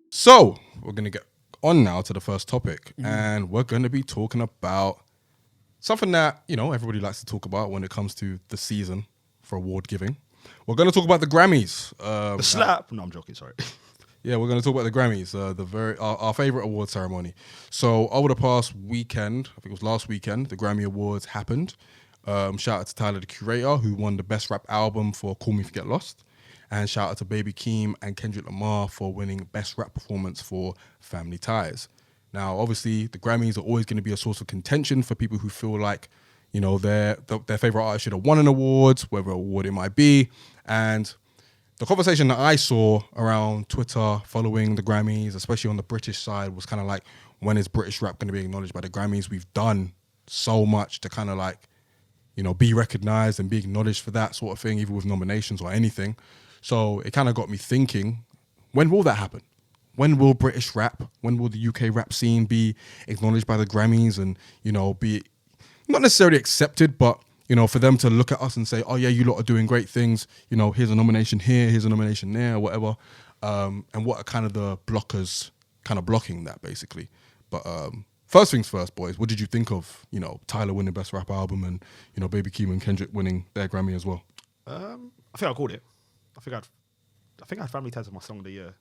So we're going to get on now to the first topic, and we're going to be talking about something that, you know, everybody likes to talk about when it comes to the season for award giving. We're going to talk about the Grammys. The slap. No, I'm joking. Sorry. Yeah, we're going to talk about the Grammys, our favorite award ceremony. So over the past weekend, I think it was last weekend, the Grammy Awards happened. Shout out to Tyler, the Curator, who won the Best Rap Album for Call Me If You Get Lost. And shout out to Baby Keem and Kendrick Lamar for winning Best Rap Performance for Family Ties. Now, obviously, the Grammys are always going to be a source of contention for people who feel like, you know, their favorite artist should have won an award, whatever award it might be. And the conversation that I saw around Twitter following the Grammys, especially on the British side, was kind of like, when is British rap going to be acknowledged by the Grammys? We've done so much to kind of like, you know, be recognized and be acknowledged for that sort of thing, even with nominations or anything. So it kind of got me thinking, when will that happen? When will British rap, when will the UK rap scene be acknowledged by the Grammys and, you know, be not necessarily accepted, but, you know, for them to look at us and say, oh yeah, you lot are doing great things. You know, here's a nomination here, here's a nomination there, whatever. And what are kind of the blockers kind of blocking that, basically. But first things first, boys, what did you think of, you know, Tyler winning Best Rap Album and, you know, Baby Keem and Kendrick winning their Grammy as well? I think I called it. I think I had Family Ties as my song of the year.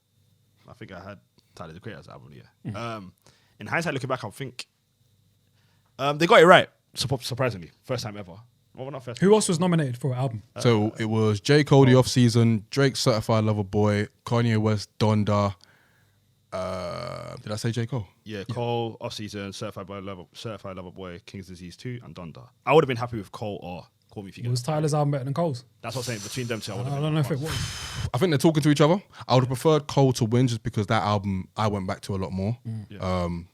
I think I had Tyler, the Creator's album of the year. In hindsight, looking back, I think they got it right, surprisingly. First time ever. Well, not first. Who else was nominated for an album? So it was J. Cole, The Off Season, Drake, Certified Lover Boy, Kanye West, Donda. Did I say J. Cole? Yeah, Cole, Off Season, Certified Lover Boy, King's Disease 2, and Donda. I would have been happy with Cole or Call Me If You Get Was Tyler's album better than Cole's? That's what I'm saying. Between them two, I I don't know if it was. I think they're talking to each other. I would have preferred Cole to win just because that album I went back to a lot more.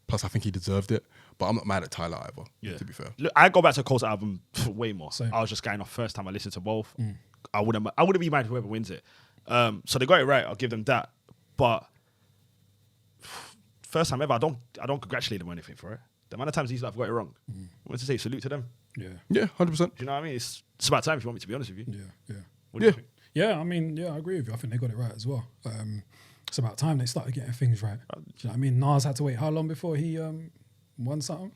Plus, I think he deserved it. But I'm not mad at Tyler either, to be fair. Look, I go back to Cole's album way more. Same. I was just going off first time I listened to both. I wouldn't be mad whoever wins it. So they got it right. I'll give them that. But first time ever, I don't congratulate them or anything for it. The amount of times these I've got it wrong. I want to say salute to them. Yeah, 100%. Do you know what I mean? It's about time if you want me to be honest with you. Yeah. What do you think? Yeah, I mean, I agree with you. I think they got it right as well. It's about time they started getting things right. Do you know what I mean? Nas had to wait how long before he won something?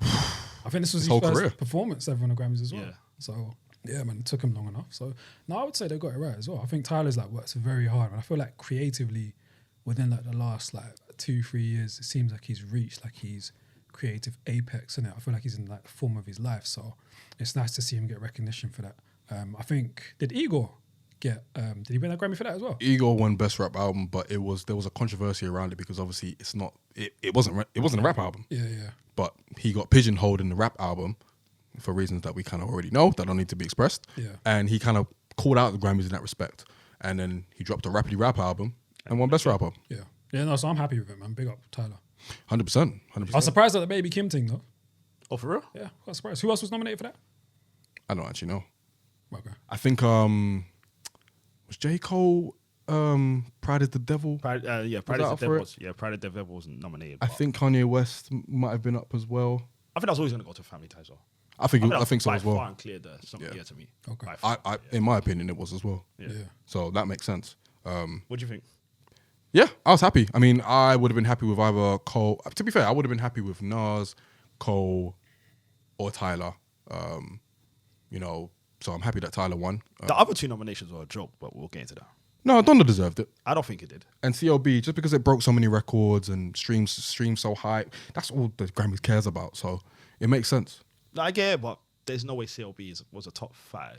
I think this was his whole first career. performance ever on the Grammys as well. Yeah. So, yeah, man, it took him long enough. So, no, I would say they got it right as well. I think Tyler's like works very hard. And I feel like creatively, within like the last like 2-3 years, it seems like he's reached like his creative apex, innit? I feel like he's in like the form of his life. So it's nice to see him get recognition for that. I think, did Igor get, did he win a Grammy for that as well? Igor won Best Rap Album, but there was a controversy around it because obviously it wasn't a rap album. Yeah. But he got pigeonholed in the rap album for reasons that we kind of already know that don't need to be expressed. Yeah. And he kind of called out the Grammys in that respect. And then he dropped a Rapidly Rap album and won Best Rap Album. Yeah, no, so I'm happy with it, man. Big up Tyler. 100%. I was surprised at the Baby Kim thing, though. Oh, for real? Yeah, quite surprised. Who else was nominated for that? I don't actually know. Okay. I think was J. Cole Pride is the Devil? Pride is the Devil. Pride is the Devil was nominated. I think Kanye West might have been up as well. I think I was always going to go to Family Ties though. I think so as well. Far and clear the song of the year to me. Okay. In my opinion, it was as well. Yeah. So that makes sense. What do you think? Yeah, I was happy. I mean, I would have been happy with either Cole. To be fair, I would have been happy with Nas, Cole, or Tyler. You know, so I'm happy that Tyler won. The other two nominations were a joke, but we'll get into that. No, Donda deserved it. I don't think it did. And CLB, just because it broke so many records and streams so high, that's all the Grammys cares about. So it makes sense. No, I get it, but there's no way CLB was a top 5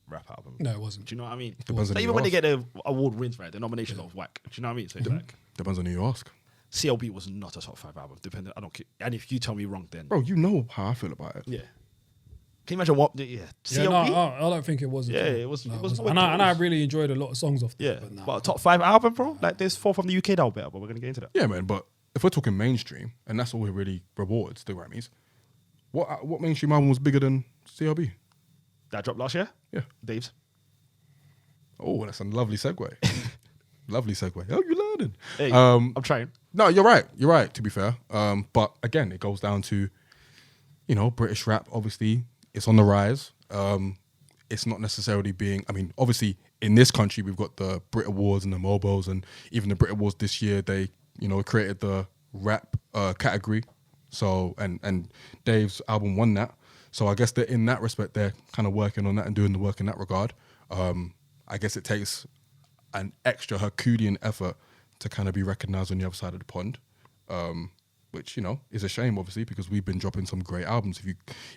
rap album. No, it wasn't. Do you know what I mean? Depends on Like, who even you when they ask. get the award wins, right, the nominations are whack. Do you know what I mean? So it's like, Depends on who you ask. CLB was not a top 5 album. I don't care. And if you tell me wrong, then Bro, you know how I feel about it. yeah. Can you imagine what? Yeah, Yeah, CLB. no, I don't think it was. Yeah, it was- No, it was and I really enjoyed a lot of songs off there. Yeah, but nah. but a top 5 album, bro. Like there's 4 from the UK that are better, but we're gonna get into that. Yeah, man, but if we're talking mainstream, and that's all it really rewards, the Grammys, what mainstream album was bigger than CLB? That dropped last year. Yeah. Dave's. Oh, that's a lovely segue. Lovely segue. Oh, you learning. Hey, I'm trying. No, you're right. You're right, to be fair. But again, it goes down to, you know, British rap, obviously, it's on the rise. It's not necessarily being, I mean, obviously, in this country, we've got the Brit Awards and the Mobos, and even the Brit Awards this year, they, created the rap category. So, and Dave's album won that. So I guess that in that respect, they're kind of working on that and doing the work in that regard. I guess it takes an extra Herculean effort to kind of be recognised on the other side of the pond, which, is a shame, obviously, because we've been dropping some great albums.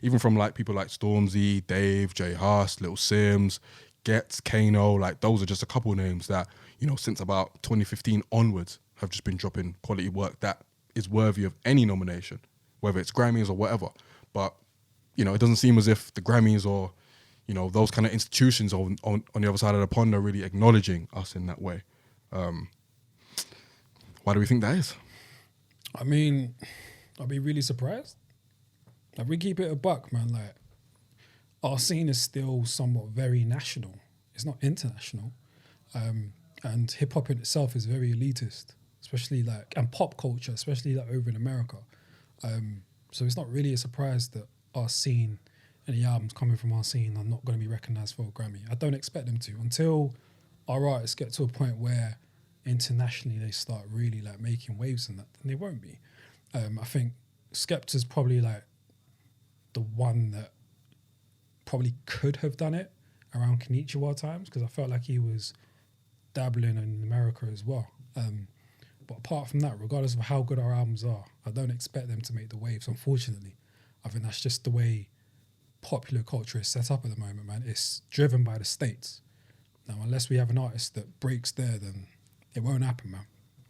Even from like people like Stormzy, Dave, J Huss, Little Sims, Gets, Kano, like those are just a couple of names that, since about 2015 onwards have just been dropping quality work that is worthy of any nomination, whether it's Grammys or whatever. But, it doesn't seem as if the Grammys or, those kind of institutions on the other side of the pond are really acknowledging us in that way. Why do we think that is? I mean, I'd be really surprised. Like, we keep it a buck, man. Like, our scene is still somewhat very national. It's not international. And hip hop in itself is very elitist, especially and pop culture, especially over in America. So it's not really a surprise that our scene and the albums coming from our scene are not going to be recognized for a Grammy. I don't expect them to until our artists get to a point where internationally they start really making waves and that, then they won't be. I think Skepta's probably the one that probably could have done it around Konnichiwa times, because I felt like he was dabbling in America as well. But apart from that, regardless of how good our albums are, I don't expect them to make the waves, unfortunately. I think that's just the way popular culture is set up at the moment, man. It's driven by the States. Now, unless we have an artist that breaks there, then it won't happen, man.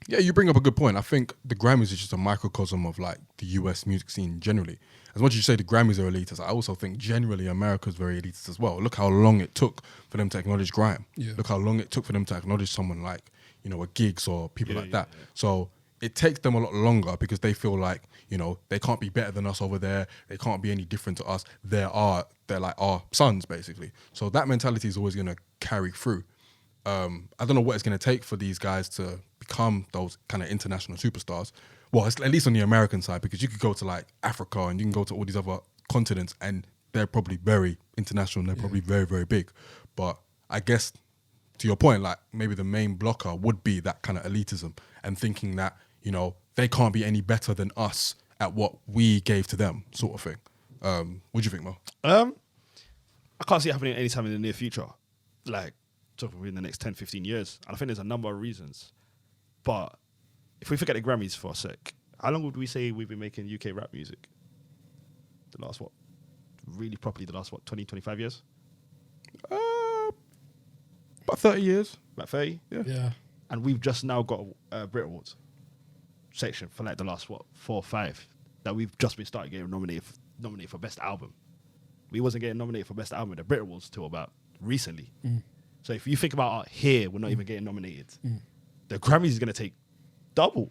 Yeah, you bring up a good point. I think the Grammys is just a microcosm of the US music scene generally. As much as you say the Grammys are elitist, I also think generally America's very elitist as well. Look how long it took for them to acknowledge grime. Yeah. Look how long it took for them to acknowledge someone like, a Giggs or people like that. Yeah. So it takes them a lot longer because they feel like, they can't be better than us over there. They can't be any different to us. They're like our sons, basically. So that mentality is always going to carry through. I don't know what it's going to take for these guys to become those kind of international superstars. Well, it's at least on the American side, because you could go to Africa and you can go to all these other continents and they're probably very international and they're probably very, very big. But I guess to your point, maybe the main blocker would be that kind of elitism and thinking that, they can't be any better than us at what we gave to them, sort of thing. What do you think, Mo? I can't see it happening anytime in the near future. Talking in the next 10, 15 years. And I think there's a number of reasons. But if we forget the Grammys for a sec, how long would we say we've been making UK rap music? The last, really properly the last, 20, 25 years? About 30 years. About 30? Yeah. And we've just now got a Brit Awards section for the last, 4 or 5 that we've just been starting getting nominated for Best Album. We wasn't getting nominated for Best Album at the Brit Awards till about recently. So if you think about here, we're not even getting nominated. The Grammys is going to take double.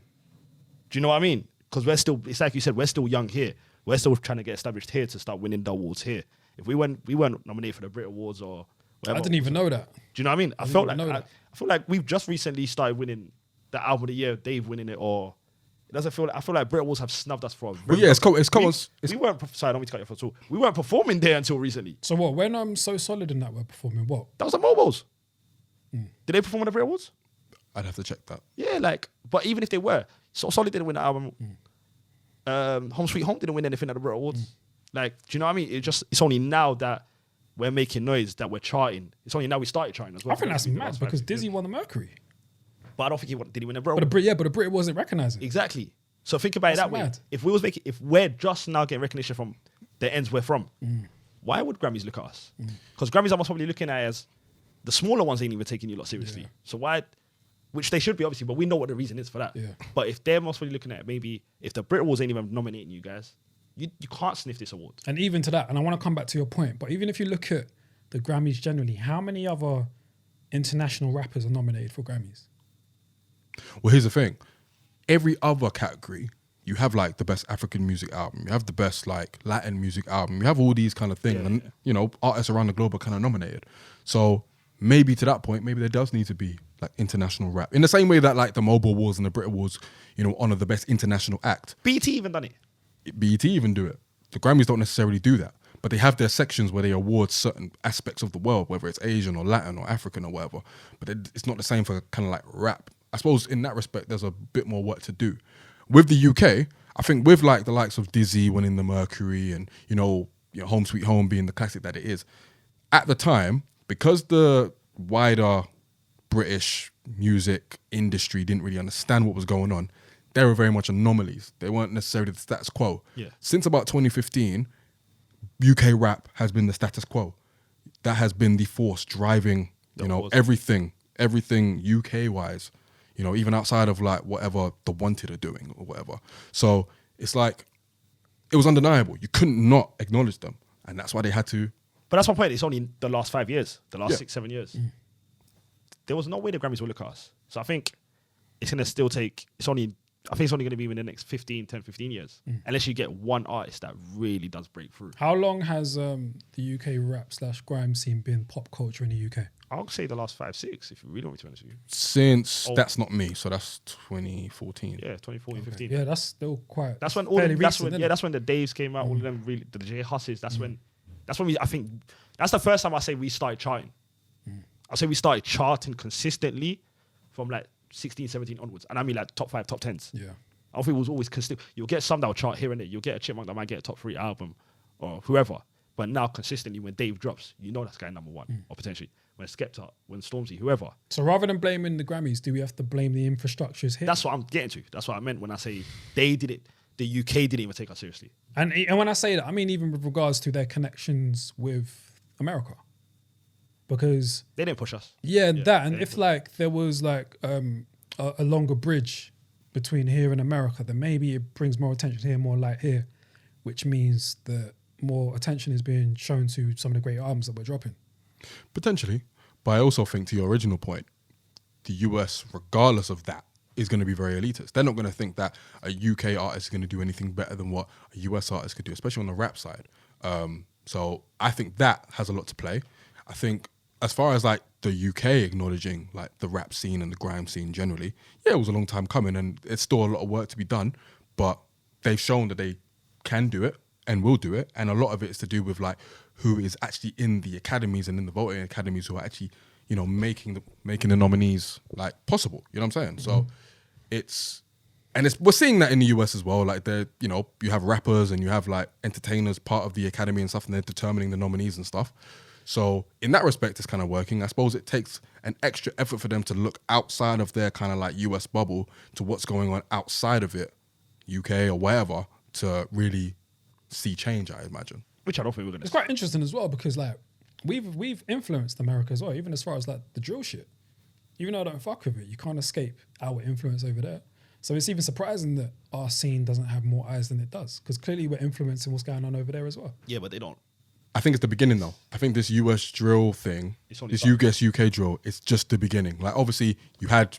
Do you know what I mean? Because it's like you said, we're still young here. We're still trying to get established here to start winning the awards here. If we weren't nominated for the Brit Awards or whatever. I didn't even know that. Do you know what I mean? I feel like we've just recently started winning the album of the year, Dave winning it, or it doesn't feel like, I feel like Brit Awards have snubbed us for a Well, yeah, it's come. We weren't, sorry, I don't mean to cut you off at all. We weren't performing there until recently. So what, when I'm So Solid in that we're performing, what? That was the Mobos. Did they perform on the Brit Awards? I'd have to check that. Yeah, but even if they were, So Solid didn't win the album. Home Sweet Home didn't win anything at the Brit Awards. Do you know what I mean? It's only now that we're making noise that we're charting. It's only now we started charting as well. I think that's mad because Dizzy won the Mercury. But I don't think did he win a Brit Award? But the Brit wasn't recognising. Exactly. So think about it that way. If we're just now getting recognition from the ends we're from, why would Grammys look at us? Because Grammys are most probably looking at it as the smaller ones ain't even taking you lot seriously. Yeah. So why? Which they should be, obviously, but we know what the reason is for that. Yeah. But if they're most probably looking at it, maybe if the Brit Awards ain't even nominating you guys, you can't sniff this award. And even to that, and I want to come back to your point, but even if you look at the Grammys generally, how many other international rappers are nominated for Grammys? Well, here's the thing. Every other category, you have the best African music album, you have the best Latin music album, you have all these kind of things, and artists around the globe are kind of nominated. So maybe to that point, maybe there does need to be international rap in the same way that the Mobile Awards and the Brit Awards, honor the best international act. BET even done it. BET even do it. The Grammys don't necessarily do that, but they have their sections where they award certain aspects of the world, whether it's Asian or Latin or African or whatever. But it's not the same for kind of like rap. I suppose in that respect, there's a bit more work to do. With the UK, I think with like the likes of Dizzy winning the Mercury and, you know, Home Sweet Home being the classic that it is, at the time, because the wider British music industry didn't really understand what was going on, they were very much anomalies. They weren't necessarily the status quo. Yeah. Since about 2015, UK rap has been the status quo. That has been the force driving, everything UK-wise, even outside of like whatever the Wanted are doing or whatever. So it's like, it was undeniable. You couldn't not acknowledge them. And that's why they had to. But that's my point. It's only the last 5 years, the last 6-7 years. There was no way the Grammys will look at us. So I think it's going to still take, I think it's only going to be in the next 10, 15 years. Unless you get one artist that really does break through. How long has the UK rap / grime scene been pop culture in the UK? I'll say the last 5, 6, if you really want me to be honest with you. Since That's Not Me, so that's 2014. Yeah, 2014, 15. Yeah, that's still quite. That's when that's when the Daves came out, all of them really, the J Husses. That's when I think that's the first time I say we started charting. I say we started charting consistently from like 16, 17 onwards, and I mean like top 5, top 10s. Yeah, I don't think it was always consistent. You'll get some that will chart here and there. You'll get a Chipmunk that might get a top 3 album or whoever. But now consistently, when Dave drops, that's guy number 1 or potentially when Skepta, when Stormzy, whoever. So rather than blaming the Grammys, do we have to blame the infrastructures here? That's what I'm getting to. That's what I meant when I say they did it. The UK didn't even take us seriously. And when I say that, I mean even with regards to their connections with America, because they didn't push us. Yeah, that. And if like there was like a longer bridge between here and America, then maybe it brings more attention here, more light here, which means that more attention is being shown to some of the great albums that we're dropping. Potentially. But I also think, to your original point, the US, regardless of that, is going to be very elitist. They're not going to think that a UK artist is going to do anything better than what a US artist could do, especially on the rap side. So I think that has a lot to play. I think as far as like the UK acknowledging like the rap scene and the grime scene generally, yeah, it was a long time coming and it's still a lot of work to be done, but they've shown that they can do it and will do it. And a lot of it is to do with like who is actually in the academies and in the voting academies who are actually, making the nominees like possible. You know what I'm saying? So we're seeing that in the US as well. Like you have rappers and you have like entertainers part of the academy and stuff, and they're determining the nominees and stuff. So in that respect, it's kind of working. I suppose it takes an extra effort for them to look outside of their kind of like US bubble to what's going on outside of it, UK or wherever, to really see change, I imagine. Which I don't think we're going to. It's quite interesting as well because like we've influenced America as well, even as far as like the drill shit. Even though I don't fuck with it, you can't escape our influence over there. So it's even surprising that our scene doesn't have more eyes than it does, because clearly we're influencing what's going on over there as well. Yeah, but they don't. I think it's the beginning though. I think this US drill thing, this UK drill, it's just the beginning. Like obviously you had,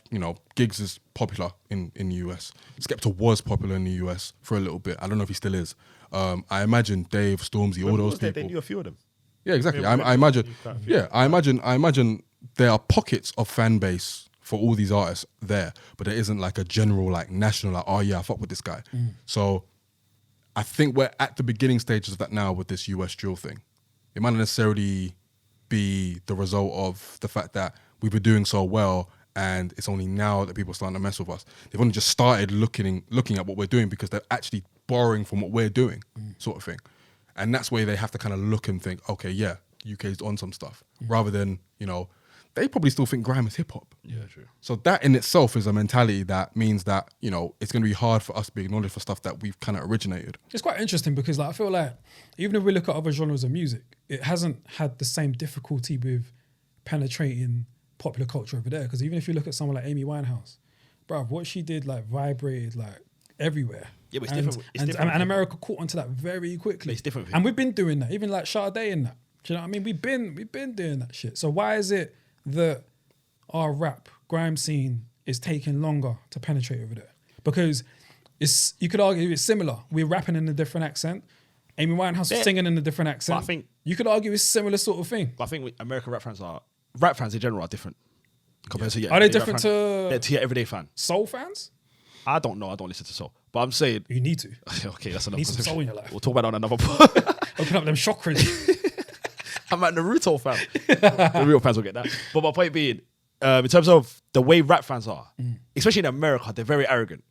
Giggs is popular in the US. Skepta was popular in the US for a little bit. I don't know if he still is. I imagine Dave, Stormzy, all those people. They knew a few of them. Yeah, exactly. I imagine. Yeah, I imagine there are pockets of fan base for all these artists there, but there isn't like a general, like national, like, oh yeah, I fuck with this guy. So I think we're at the beginning stages of that now with this US drill thing. It might not necessarily be the result of the fact that we were doing so well and it's only now that people are starting to mess with us. They've only just started looking at what we're doing because they're actually borrowing from what we're doing, sort of thing. And that's where they have to kind of look and think, okay, yeah, UK's on some stuff, rather than, they probably still think grime is hip hop. Yeah, true. So that in itself is a mentality that means that, it's going to be hard for us to be acknowledged for stuff that we've kind of originated. It's quite interesting because like I feel like even if we look at other genres of music, it hasn't had the same difficulty with penetrating popular culture over there. Because even if you look at someone like Amy Winehouse, bruv, what she did like vibrated like everywhere. Yeah, but it's different. And America caught onto that very quickly. But it's different. And we've been doing that, even like Sade and that. Do you know what I mean? We've been doing that shit. So why is it that our rap grime scene is taking longer to penetrate over there? Because you could argue it's similar. We're rapping in a different accent. Amy Winehouse is singing in a different accent. I think you could argue it's similar sort of thing. But I think American rap fans in general are different compared to your everyday different to your everyday fan? Soul fans? I don't know. I don't listen to soul, but I'm saying you need to. Okay, that's enough. You need some soul in your life. We'll talk about it on another. Open up them chakras. I'm at Naruto fam. The real fans will get that. But my point being, in terms of the way rap fans are, especially in America, they're very arrogant.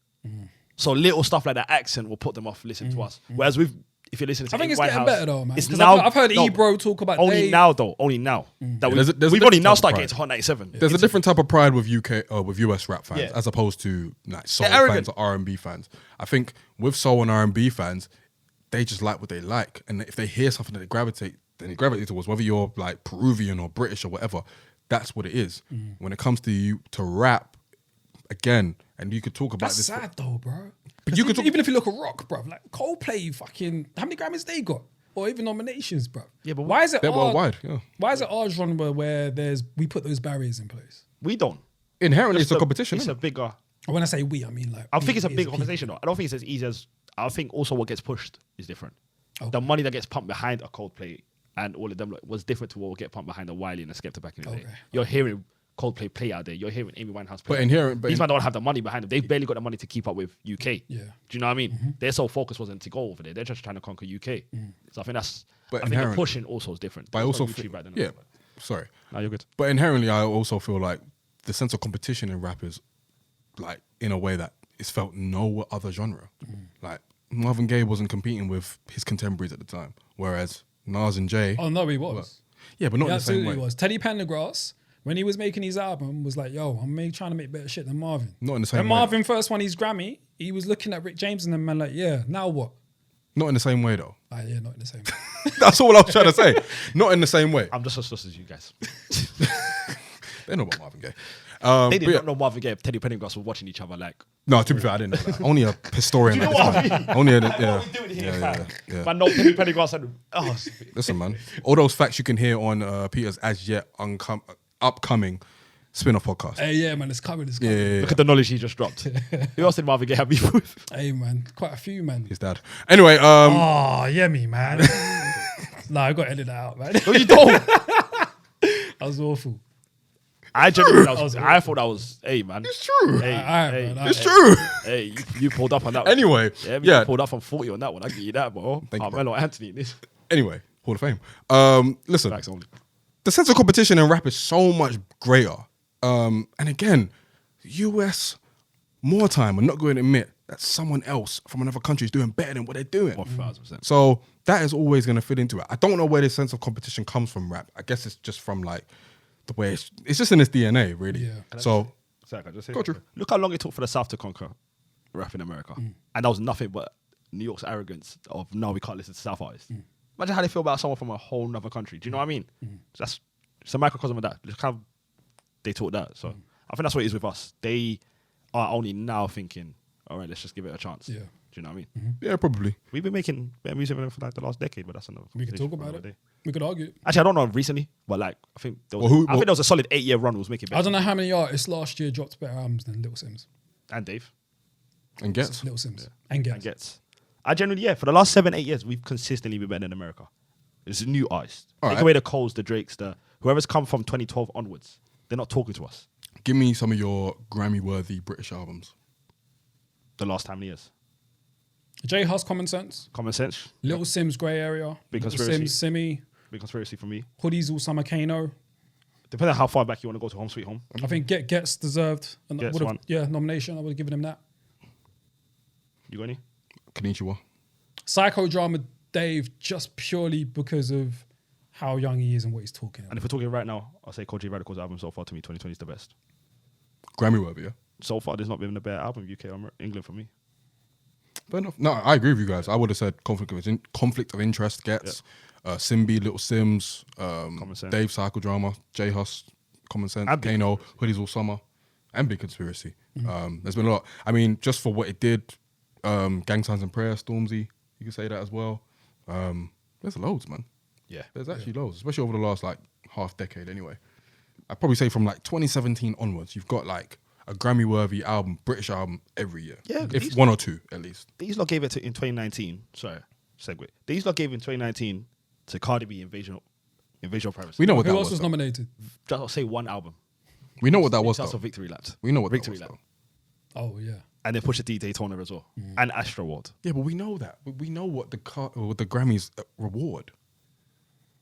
So little stuff like that accent will put them off listening to us. Whereas if you're listening to I think Amy it's Winehouse, getting better though, man. it's 'Cause now. I've heard Ebro talk about only Dave. now though. Only now that there's a we've only different now type of started pride. getting to Hot 97. There's a different type of pride with with US rap fans Yeah. as opposed to like soul They're arrogant. fans or R&B fans. I think with soul and R&B fans, they just like what they like, and if they hear something that they gravitate towards, whether you're like Peruvian or British or whatever, that's what it is. When it comes to rap, again, and you could talk about That's this. sad though, bro. But 'Cause you could talk- even if you look at rock, bro, like Coldplay, fucking how many Grammys they got, or even nominations, bro. Yeah, but why is it They're our, worldwide, yeah. Why is it our genre where we put those barriers in place? We don't. Inherently, Just it's a competition. It's isn't a it? bigger. When I say we, I mean like I think it's a we as big people. conversation though. I don't think it's as easy as. I think also what gets pushed is different. Okay. The money that gets pumped behind a Coldplay and all of them was different to what will get pumped behind a Wiley and a Skepta back in the day. Okay. You're hearing Coldplay play out there. You're hearing Amy Winehouse play. But inherent, These men don't have the money behind them. They've barely got the money to keep up with UK. Yeah. Do you know what I mean? Their sole focus wasn't to go over there. They're just trying to conquer UK. So I think that's. But I think the inherent- pushing also is different. But I It's also on YouTube feel, right then. yeah, sorry. No, you're good. But inherently, I also feel like the sense of competition in rap is like in a way that is felt no other genre. Like Marvin Gaye wasn't competing with his contemporaries at the time, whereas Nas and Jay, Oh no, he was. yeah, but not He in the same absolutely way. was. Teddy Pendergrass, when he was making his album, was like, "Yo, trying to make better shit than Marvin." Not in the same When way. Marvin first won his Grammy, he was looking at Rick James and them man like, "Yeah, now what?" Not in the same way though. Like, yeah, not in the same. That's all I was trying to say. Not in the same way. I'm just as sus as you guys. They know about Marvin Gaye. They but did yeah. not know Marvin Gaye. Teddy Pendergrass were watching each other like. No, to be fair, I didn't know that. Only a historian. You know at the what I time. mean? Only a, Like, yeah. what are we doing here, yeah, fam? yeah. Man, no Teddy Pendergrass and Listen, man. All those facts you can hear on Peter's as yet upcoming spin-off podcast. Hey, yeah, man, it's coming. It's Yeah, coming. yeah, yeah. Look at the knowledge he just dropped. Who else did Marvin Gaye have beef with? Hey, man, quite a few, man. His dad. Anyway, Oh, yeah, me, man. Nah, I got to edit that out, man. No, you don't. That was awful. I genuinely, was I thought that was, hey man, it's true. hey, Alright, hey, man, It's true. hey, you pulled up on that. one. Anyway, Yeah, yeah. you pulled up from 40 on that one. I give you that, bro. Thank you, bro. Carmelo Anthony in this. Anyway, Hall of Fame. Listen, Facts only. the sense of competition in rap is so much greater. And again, US, more time, are not going to admit that someone else from another country is doing better than what they're doing. 1000%. So that is always going to fit into it. I don't know where this sense of competition comes from rap. I guess it's just from like the way it's just in its DNA, really. Yeah. So Sorry, can I just say Go something? through. Look how long it took for the South to conquer rap in America. And that was nothing but New York's arrogance of, no, we can't listen to South artists. Imagine how they feel about someone from a whole nother country. Do you know what I mean? That's it's a microcosm of that. Just kind of, they taught that. So I think that's what it is with us. They are only now thinking, all right, let's just give it a chance. Yeah. Do you know what I mean? yeah, probably. We've been making better music for like the last decade, but that's another We can conversation talk for about another it. day. We could argue. Actually, I don't know recently, but like I think there was, Well, I think there was a solid 8-year run. Was making better. I don't know how many artists last year dropped better albums than Little Sims. And Dave And Gets. Little Sims. And Gets. and Gets. I generally, for the last 7-8 years, we've consistently been better than America. It's a new artist. All Take right. away the Coles, the Drakes, the whoever's come from 2012 onwards. They're not talking to us. Give me some of your Grammy-worthy British albums. The last how many years? J Hus, Common Sense. Common Sense. Little Sims, Grey Area. Big Little Conspiracy. Sims, Simi. Big conspiracy for me. Hoodies, All Summer Kano. Depending on how far back you want to go to Home Sweet Home. I think Gets deserved. Gets would've- one. Yeah, nomination. I would have given him that. You got any? Konnichiwa. Psychodrama Dave, just purely because of how young he is and what he's talking And about. if we're talking right now, I'll say Koji Radical's album so far to me, 2020 is the best. Grammy-worthy, yeah. So far, there's not been a better album, UK or England for me. Fair enough. No, I agree with you guys. I would have said conflict of interest Gets, Simbi, Little Sims, Sense. Dave Psychodrama, J Hus, Common Sense, And Big Kano, Hoodies All Summer, and Big Conspiracy. There's been a lot. I mean, just for what it did, Gang Signs and Prayer, Stormzy, you could say that as well. There's loads, man. Yeah. There's actually loads, especially over the last like half decade anyway. I'd probably say from like 2017 onwards, you've got like a Grammy-worthy album, British album every year. Yeah, if these- one or two at least. These lot gave it in 2019. Sorry, segue. These lot gave in 2019 to Cardi B Invasion of Privacy. We know what Who that else was though. nominated? Just say one album. We know what that was That's though. what Victory Lapped. We know what Victory that was Lap. though. Oh, yeah. and then Pusha T Daytona as well, and Astro World. Yeah, but we know that. We know what the Grammys reward.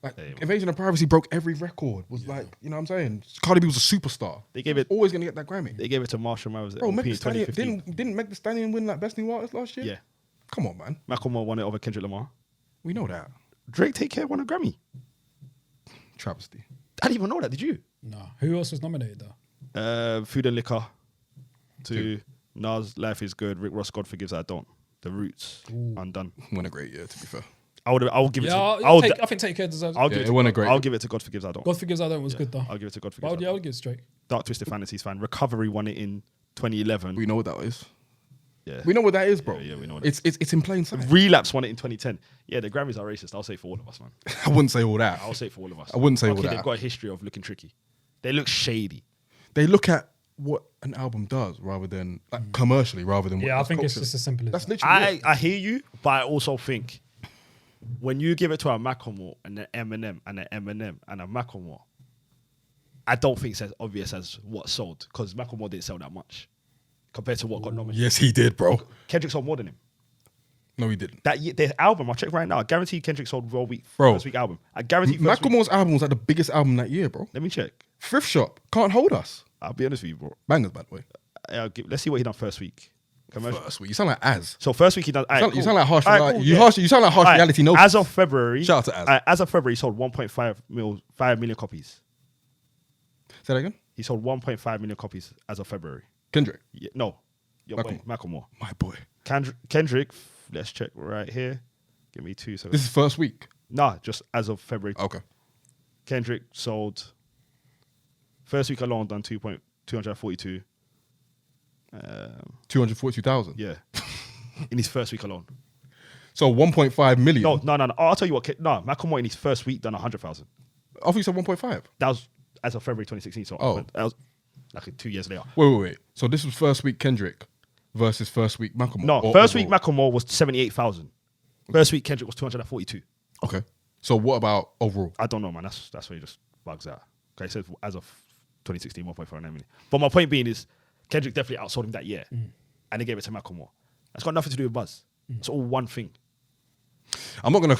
Like, Yeah, Invasion of Privacy broke every record. Was like, you know what I'm saying? Cardi B was a superstar. They gave it- always gonna get that Grammy. They gave it to Marshall Mathers. Bro, Meg LP Thee Stallion 2015. didn't Meg Thee Stallion win like best new artist last year? Yeah, Come on, man. Macklemore won it over Kendrick Lamar. We know that. Drake Take Care won a Grammy. Travesty. I didn't even know that. Did you? No. Who else was nominated though? Food and Liquor. To Nas, Life Is Good. Rick Ross, God Forgives I Don't. The Roots, Undone. Won a great year, to be fair. I'll give it Yeah, to. I think Take Care deserves it. I'll give Yeah, it it won a great- I'll give it to God Forgives I Don't. God Forgives I Don't was good though. I'll give it to God I Forgives would, I yeah, I Don't. would give it straight. Dark Twisted Fantasies fine. Recovery won it in 2011. We know what that is. Yeah. We know what that is, bro. Yeah, we know what it's in plain sight. Relapse won it in 2010. Yeah, the Grammys are racist. I'll say for all of us, man. I wouldn't say all that. I'll say for all of us. I wouldn't say all Okay, that. they've got a history of looking tricky. They look shady. They look at what an album does rather than like commercially, rather than what Yeah, I it's think it's culturally. just as simple as That's that. literally it. I hear you, but I also think when you give it to a Macklemore and an Eminem and an Eminem and a Macklemore, I don't think it's as obvious as what sold because Macklemore didn't sell that much compared to what got nominated. Yes, he did, bro. Kendrick sold more than him. No, he didn't. That year, their album, I'll check right now. I guarantee Kendrick sold Bro. first week album. I guarantee first week. Macklemore's album was like the biggest album that year, bro. Let me check. Thrift Shop can't hold us. I'll be honest with you, bro. Bangers, by the way. Let's see what he done first week. Commercial. First week, you sound like Az. So first week he done. You sound like harsh Alright, reality. cool, You yeah. sound like harsh Alright, reality. No, As of February, Shout out to Az. As of February, he sold 5 million copies. say that again. He sold 1.5 million copies as of February. Kendrick, Yeah, no, your boy Macklemore. my boy. Kendrick. Let's check right here. Give me 2 seconds. This is first week. Nah, just as of February. Okay. Kendrick sold first week alone done 242. 242,000. Yeah, in his first week alone. So 1.5 million. No. I'll tell you what. No, Macklemore in his first week done 100,000. I thought you said 1.5. That was as of February 2016. So Oh. that was like 2 years later. Wait. So this was first week Kendrick versus first week Macklemore. No, Or first week overall? Macklemore was 78,000. First week Kendrick was 242. Okay. So what about overall? I don't know, man. That's where he just bugs out. Okay, it says as of 2016, 1.49 million. But my point being is Kendrick definitely outsold him that year, and they gave it to Macklemore. That's got nothing to do with buzz. It's all one thing. I'm not gonna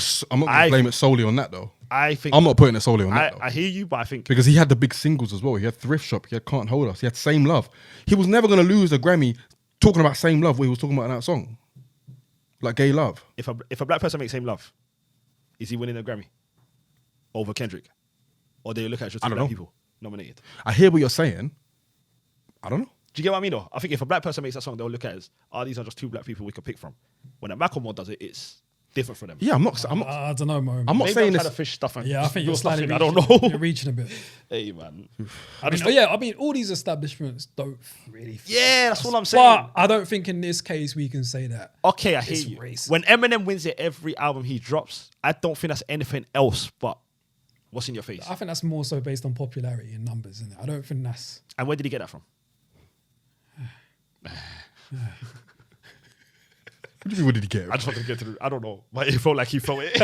blame it solely on that though. I think I'm not putting it solely on that though. I hear you, but I think Because he had the big singles as well. He had Thrift Shop. He had Can't Hold Us. He had Same Love. He was never going to lose a Grammy talking about Same Love what he was talking about in that song. Like gay love. if a black person makes Same Love, is he winning a Grammy over Kendrick, or do you look at just I two don't black know. people nominated? I hear what you're saying. I don't know. Do you get what I mean? Though I think if a black person makes that song, they'll look at it as, these are just two black people we could pick from. When a Macklemore does it, it's different for them. Yeah, I'm not I don't know, Mo. I'm not Maybe saying I'm trying this. to fish stuff. And Yeah, I think you're stuff slightly in, reaching. I don't know. You're reaching a bit. Hey man, I mean, all these establishments don't really. yeah, that's all I'm saying. But I don't think in this case we can say that. Okay, I hear It's you. racist. When Eminem wins it every album he drops, I don't think that's anything else but what's in your face. I think that's more so based on popularity and numbers, isn't it? I don't think that's. And where did he get that from? What do you mean, what did he get? I just wanted to get to I don't know, but it felt like he felt it.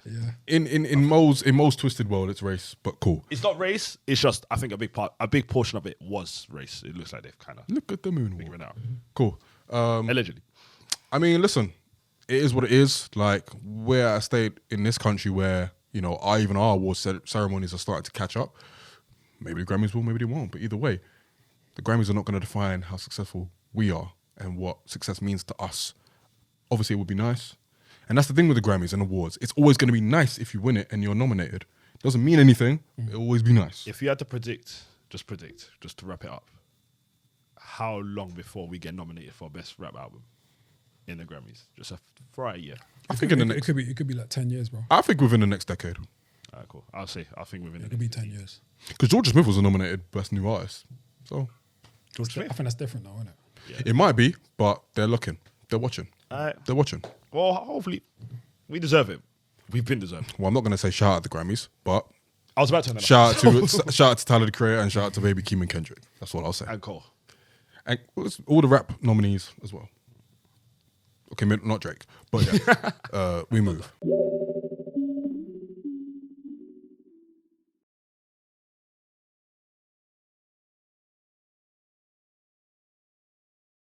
Yeah. In Mo's Twisted World, it's race, but cool. It's not race. It's just I think a big portion of it was race. It looks like they've kind of Look at the moon. figured it out. Cool. Allegedly. I mean, listen, it is what it is. Like, we're at a state in this country where, you know, even our award ceremonies are starting to catch up. Maybe the Grammys will, maybe they won't. But either way, the Grammys are not going to define how successful we are and what success means to us. Obviously, it would be nice. And that's the thing with the Grammys and awards. It's always going to be nice if you win it and you're nominated. Doesn't mean anything. It'll always be nice. If you had to predict, just to wrap it up, how long before we get nominated for best rap album in the Grammys? Just for a year. I think in the It next. could be like 10 years, bro. I think within the next decade. All right, cool. I think within It the could be 10 years. Because Georgia Smith was nominated Best New Artist. So George I Smith. think that's different, though, isn't it? it might be, but they're looking. They're watching. All right. They're watching. Well, hopefully we deserve it. We've been deserved. Well, I'm not going to say shout out to Grammys, but I was about to. shout out to Tyler the Creator and shout out to Baby Keem and Kendrick. That's what I'll say. And Cole. And all the rap nominees as well. Okay, not Drake, but yeah. We move.